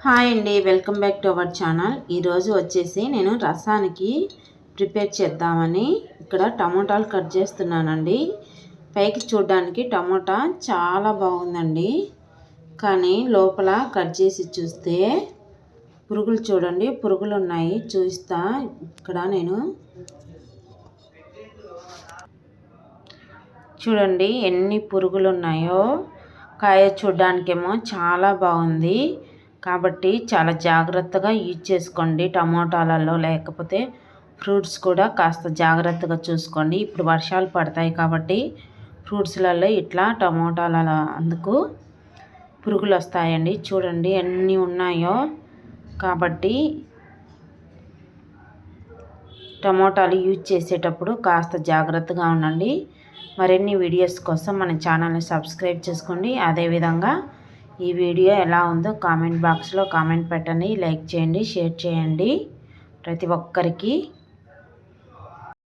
Hi అండి, welcome back to our channel. ఈరోజు వచ్చేసి నేను రసానికి ప్రిపేర్ చేద్దామని ఇక్కడ టమోటాలు కట్ చేస్తున్నానండి. పైకి చూడడానికి టమోటా చాలా బాగుందండి, కానీ లోపల కట్ చేసి చూస్తే పురుగులు చూడండి, పురుగులు ఉన్నాయి. చూస్తా ఇక్కడ నేను చూడండి ఎన్ని పురుగులు ఉన్నాయో. కాయ చూడ్డానికేమో చాలా బాగుంది, కాబట్టి చాలా జాగ్రత్తగా యూజ్ చేసుకోండి టమోటాలలో. లేకపోతే ఫ్రూట్స్ కూడా కాస్త జాగ్రత్తగా చూసుకోండి. ఇప్పుడు వర్షాలు పడతాయి కాబట్టి ఫ్రూట్స్లలో ఇట్లా టమోటాల అందుకు పురుగులు వస్తాయండి. చూడండి ఎన్ని ఉన్నాయో. కాబట్టి టమోటాలు యూజ్ చేసేటప్పుడు కాస్త జాగ్రత్తగా ఉండండి. మరిన్ని వీడియోస్ కోసం మన ఛానల్ని సబ్స్క్రైబ్ చేసుకోండి. అదేవిధంగా ఈ వీడియో ఎలా ఉందో కామెంట్ బాక్స్లో కామెంట్ పెట్టండి, లైక్ చేయండి, షేర్ చేయండి ప్రతి ఒక్కరికి.